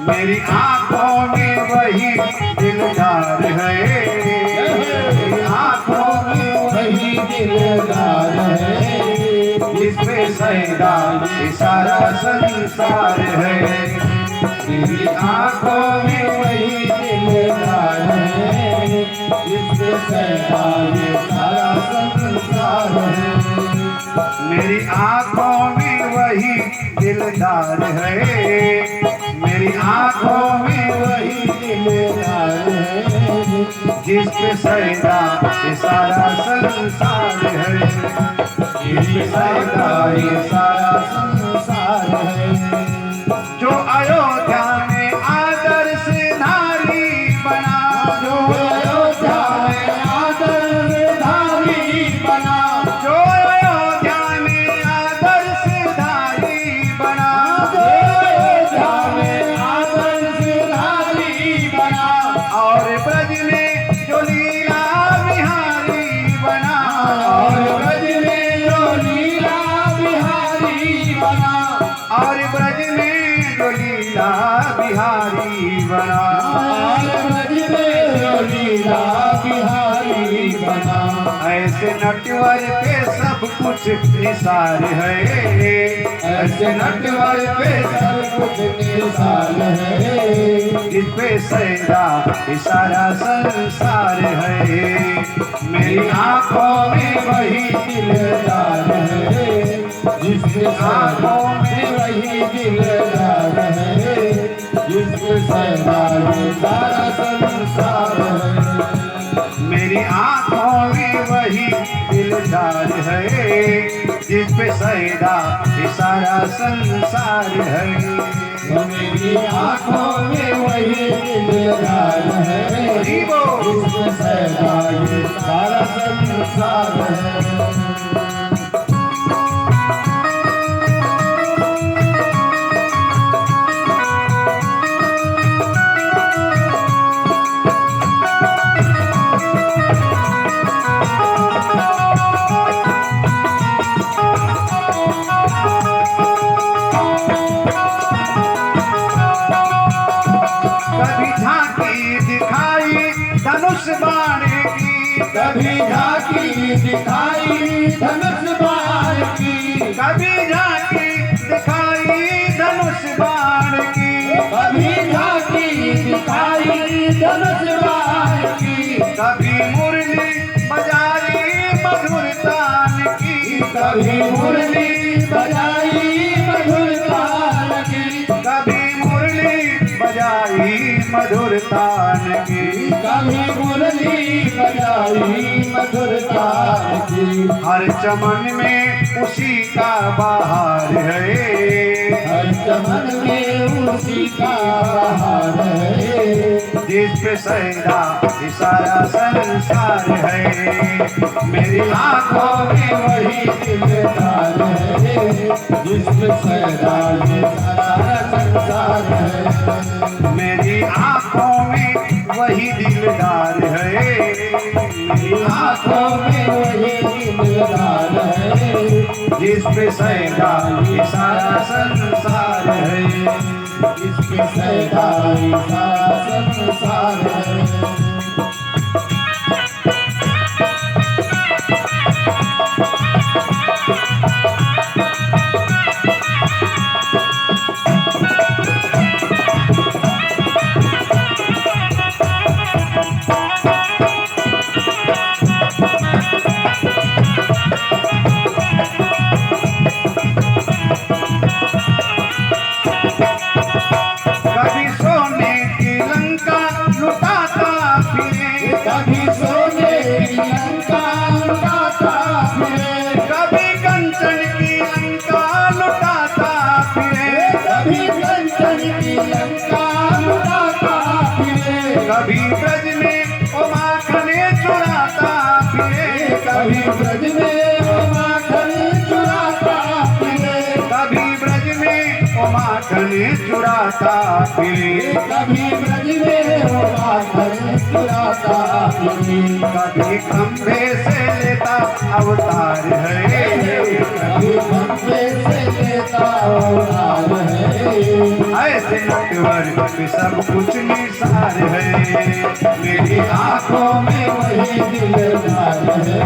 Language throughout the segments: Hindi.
मेरी आंखों में वही दिलदार है, मेरी आंखों में वही दिलदार है, जिसपे सैदा ये सारा संसार है। मेरी आंखों में वही दिलदार है, जिसके सैदा ये सारा संसार है। मेरी आंखों में वही दिलदार है, मेरी आंखों में वही दिलदार है, जिसपे सैदा ये सारा संसार है, जिसपे सैदा ये सारा संसार है। जो अयोध्या में आदर्श नारी बना, जो अयोध्या में आदर्श धारी बना, जो अयोध्या में आदर्श धारी बना, जो अयोध्या में आदर्श धारी बना, और ब्रज में जो लीला बिहारी बना, और ब्रज में जो लीला बिहारी बना, और ब्रज में जो लीला बिहारी बना, और ब्रज में जो लीला बिहारी बना। ऐसे नटवर पे सब कुछ निसार है, ऐसे नटवर पे सब कुछ निसार है, जिसपे सैदा ये सारा संसार है। मेरी आंखों में वही दिलदार है, जिसके आंखों में वही दिलदार है, जिसके सैदा ये सारा संसार है। मेरी आंखों में वही दिलदार है, जिसपे सैदा ये सारा संसार है। मेरी आंखों में वही दिलदार है, जिसके सैदा ये सारा संसार है। कभी झांकी दिखाई धनुष बाण की, कभी झांकी दिखाई धनुष बाण की, कभी झांकी दिखाई धनुष बाण की, कभी झांकी दिखाई धनुष बाण की, कभी मुरली बजाई मधुर तान की, कभी मुरली बजाई मधुर ताल की, कभी मुरली बजाई मधुर तान की। कभी मुरली बजाई मधुर ताल की। हर चमन में उसी का बहार है, हर चमन में उसी का बहार है, जिस पे सैदा ये सारा संसार है। मेरी आंखों में वही दिलदार है, जिसमें सैदा ये सारा संसार है। मेरी आंखों में वही दिलदार है, मेरी आंखों में वही दिलदार है, जिस पे सैदा ये सारा संसार है। जिसके सैदा ये सारा संसार है। कभी सोने की लंका लुटाता फिरे, कभी सोने की लंका लुटाता फिरे, कभी कंचन की लंका लुटाता फिरे, कभी कंचन की लंका लुटाता फिरे, कभी ब्रज में ओ माखन चुराता फिरे, कभी ब्रज में वो माखन चुराता फिरे, कभी ब्रज में ओ माखन चुराता फिरे, कभी ब्रज में वो माखन चुराता फिरे, कभी खंभे से लेता अवतार है, कभी खंभे से लेता अवतार है। ऐसे नटवर नटवर पे सब कुछ निसार है। मेरी आंखों में वही दिलदार है,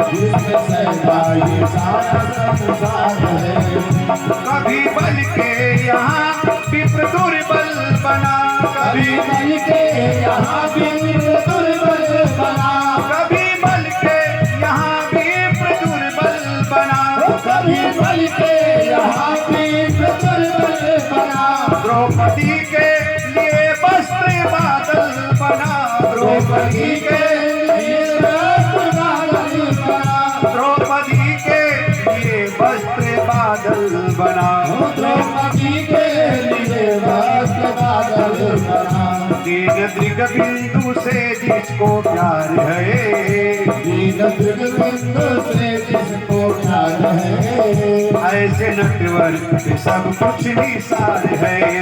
जिसमें सहता ये सारा संसार है। कभी बल के यहाँ विप्र दुर्बल बना, कभी बल के यहाँ विप्र दुर्बल बना, कभी बल के यहाँ विप्र दुर्बल बना, कभी बल के यहाँ विप्र दुर्बल बना। द्रौपदी के लिए वस्त्र बादल बना, द्रौपदी के लिए बादल बना, द्रौपदी के लिए वस्त्र बादल बना, द्रौपदी के लिए वस्त्र बादल बना। दीन दृग बिंदु से जिसको प्यार है, दीन दृग बिंदु से जिसको प्यार है, ऐसे नटवर पे सब कुछ निसार है।